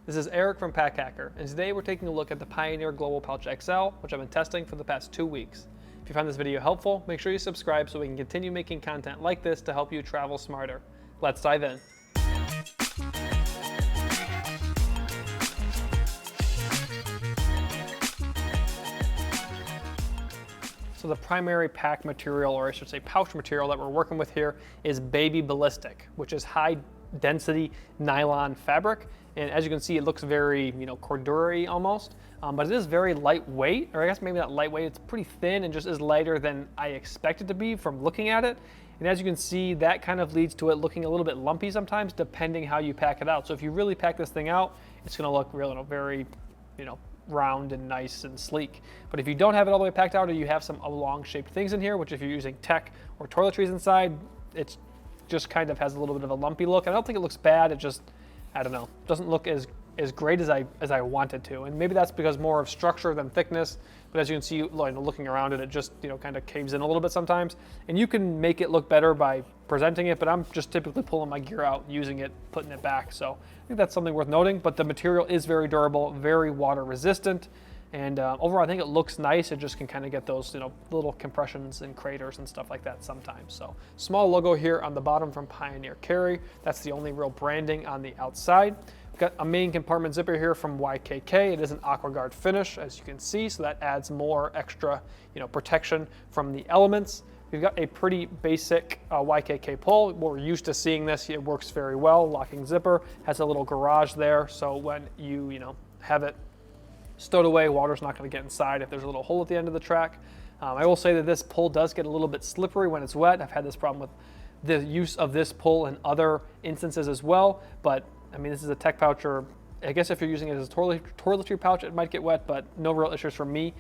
This is Eric from Pack Hacker, and today we're taking a look at the Pioneer Global Pouch XL, which I've been testing for the past 2 weeks. If you found this video helpful, make sure you subscribe so we can continue making content like this to help you travel smarter. Let's dive in. So the primary pack material, or I should say pouch material that we're working with here is Baby Ballistic, which is high density nylon fabric. And as you can see, it looks very, corduroy almost, but it is very lightweight, or I guess maybe not lightweight, it's pretty thin and just is lighter than I expect it to be from looking at it. And as you can see, that kind of leads to it looking a little bit lumpy sometimes, depending how you pack it out. So if you really pack this thing out, it's gonna look really, very, round and nice and sleek. But if you don't have it all the way packed out, or you have some long shaped things in here, which if you're using tech or toiletries inside, it's just kind of has a little bit of a lumpy look. I don't think it looks bad, it just, I don't know, doesn't look as great as I wanted to. And maybe that's because more of structure than thickness. But as you can see, looking around it, it just kind of caves in a little bit sometimes. And you can make it look better by presenting it, but I'm just typically pulling my gear out, using it, putting it back. So I think that's something worth noting. But the material is very durable, very water resistant. And overall, I think it looks nice. It just can kind of get those, little compressions and craters and stuff like that sometimes. So small logo here on the bottom from Pioneer Carry. That's the only real branding on the outside. We've got a main compartment zipper here from YKK. It is an AquaGuard finish, as you can see, so that adds more extra, protection from the elements. We've got a pretty basic YKK pull. We're used to seeing this. It works very well. Locking zipper, has a little garage there, so when you, have it stowed away, water's not going to get inside if there's a little hole at the end of the track. I will say that this pull does get a little bit slippery when it's wet. I've had this problem with the use of this pull in other instances as well, but I mean, this is a tech pouch, or I guess if you're using it as a toiletry pouch, it might get wet, but no real issues for me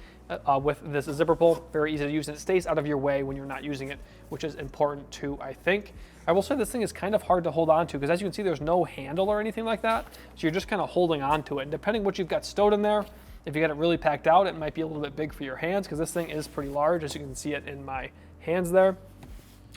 with this zipper pull. Very easy to use, and it stays out of your way when you're not using it, which is important too, I think. I will say this thing is kind of hard to hold on to, because as you can see, there's no handle or anything like that, so you're just kind of holding on to it. And depending what you've got stowed in there, if you got it really packed out, it might be a little bit big for your hands, because this thing is pretty large, as you can see it in my hands there.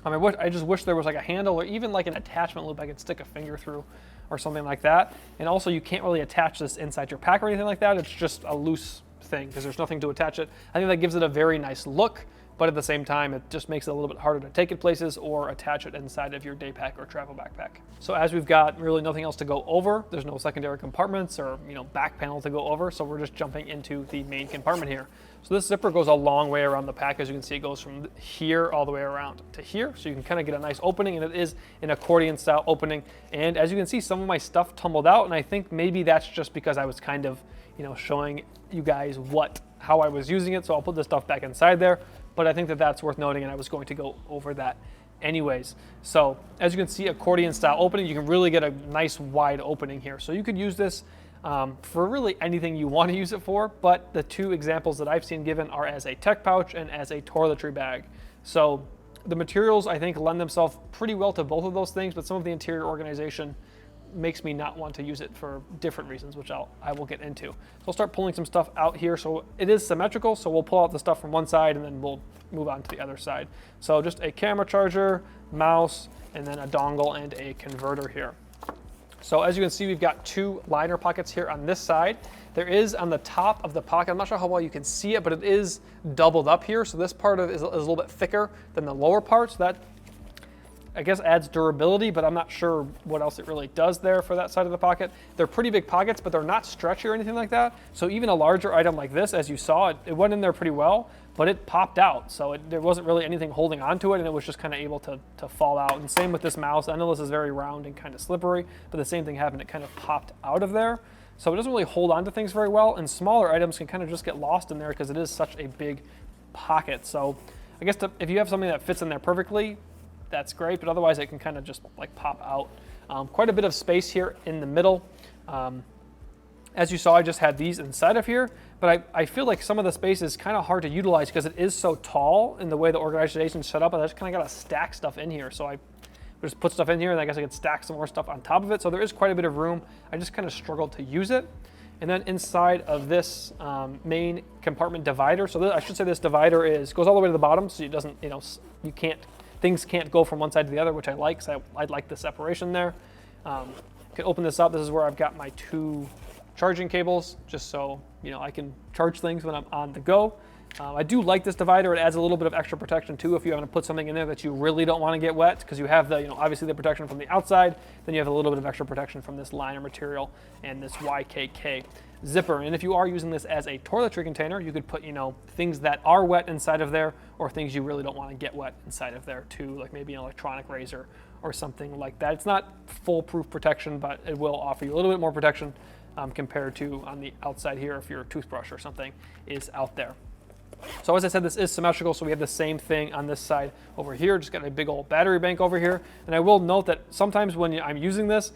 I just wish there was like a handle, or even like an attachment loop I could stick a finger through or something like that. And also, you can't really attach this inside your pack or anything like that. It's just a loose thing because there's nothing to attach it. I think that gives it a very nice look, but at the same time, it just makes it a little bit harder to take it places or attach it inside of your day pack or travel backpack. So as we've got really nothing else to go over, there's no secondary compartments or back panel to go over, so we're just jumping into the main compartment here. So this zipper goes a long way around the pack. As you can see, it goes from here all the way around to here, so you can kind of get a nice opening, and it is an accordion style opening. And as you can see, some of my stuff tumbled out, and I think maybe that's just because I was kind of showing you guys how I was using it, so I'll put this stuff back inside there. But I think that that's worth noting, and I was going to go over that anyways. So as you can see, accordion style opening, you can really get a nice wide opening here. So you could use this for really anything you want to use it for, but the two examples that I've seen given are as a tech pouch and as a toiletry bag. So the materials, I think, lend themselves pretty well to both of those things, but some of the interior organization makes me not want to use it for different reasons, which I will get into. So I'll start pulling some stuff out here. So it is symmetrical, so we'll pull out the stuff from one side and then we'll move on to the other side. So just a camera charger, mouse, and then a dongle and a converter here. So as you can see, we've got two liner pockets here on this side. There is on the top of the pocket, I'm not sure how well you can see it, but it is doubled up here. So this part is a little bit thicker than the lower part. So that, I guess, adds durability, but I'm not sure what else it really does there for that side of the pocket. They're pretty big pockets, but they're not stretchy or anything like that. So even a larger item like this, as you saw, it went in there pretty well, but it popped out. So there wasn't really anything holding onto it, and it was just kind of able to fall out. And same with this mouse. I know this is very round and kind of slippery, but the same thing happened. It kind of popped out of there. So it doesn't really hold on to things very well, and smaller items can kind of just get lost in there because it is such a big pocket. So I guess if you have something that fits in there perfectly, that's great, but otherwise it can kind of just like pop out. Quite a bit of space here in the middle. As you saw, I just had these inside of here, but I feel like some of the space is kind of hard to utilize because it is so tall in the way the organization is set up, and I just kind of got to stack stuff in here. So I just put stuff in here, and I guess I could stack some more stuff on top of it. So there is quite a bit of room. I just kind of struggled to use it. And then inside of this main compartment divider, so I should say this divider goes all the way to the bottom, so it doesn't, things can't go from one side to the other, which I like, so I like the separation there. You can open this up. This is where I've got my two charging cables, just so I can charge things when I'm on the go. I do like this divider. It adds a little bit of extra protection too if you want to put something in there that you really don't want to get wet, because you have the, obviously the protection from the outside, then you have a little bit of extra protection from this liner material and this YKK zipper. And if you are using this as a toiletry container, you could put, things that are wet inside of there, or things you really don't want to get wet inside of there too, like maybe an electronic razor or something like that. It's not foolproof protection, but it will offer you a little bit more protection compared to on the outside here if your toothbrush or something is out there. So as I said, this is symmetrical, so we have the same thing on this side over here. Just got a big old battery bank over here. And I will note that sometimes when I'm using this,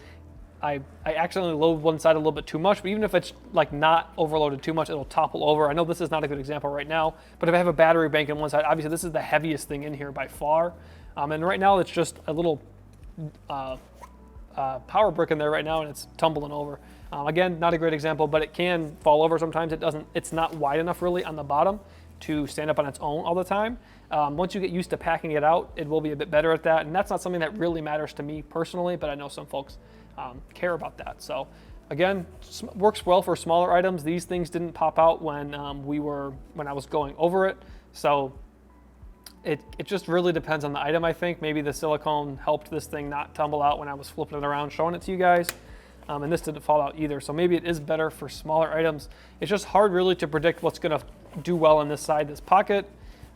I accidentally load one side a little bit too much, but even if it's like not overloaded too much, it'll topple over. I know this is not a good example right now, but if I have a battery bank on one side, obviously this is the heaviest thing in here by far. And right now it's just a little power brick in there right now, and it's tumbling over. Again, not a great example, but it can fall over sometimes. It's not wide enough really on the bottom to stand up on its own all the time. Once you get used to packing it out, it will be a bit better at that. And that's not something that really matters to me personally, but I know some folks care about that. So again, works well for smaller items. These things didn't pop out when I was going over it. So it just really depends on the item, I think. Maybe the silicone helped this thing not tumble out when I was flipping it around, showing it to you guys. And this didn't fall out either. So maybe it is better for smaller items. It's just hard really to predict what's gonna do well on this side, this pocket.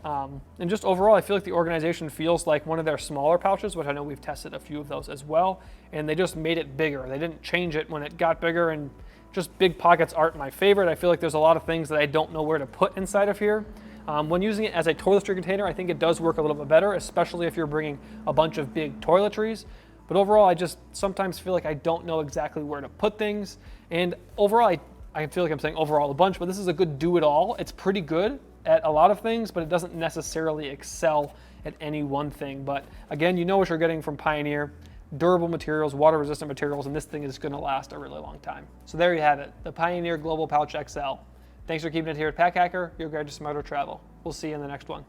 And just overall, I feel like the organization feels like one of their smaller pouches, which I know we've tested a few of those as well, and they just made it bigger. They didn't change it when it got bigger, and just big pockets aren't my favorite. I feel like there's a lot of things that I don't know where to put inside of here. When using it as a toiletry container, I think it does work a little bit better, especially if you're bringing a bunch of big toiletries. But overall, I just sometimes feel like I don't know exactly where to put things. And overall, I feel like I'm saying overall a bunch, but this is a good do-it-all. It's pretty good at a lot of things, but it doesn't necessarily excel at any one thing. But again, you know what you're getting from Pioneer. Durable materials, water-resistant materials, and this thing is going to last a really long time. So there you have it, the Pioneer Global Pouch XL. Thanks for keeping it here at Pack Hacker, your guide to smarter travel. We'll see you in the next one.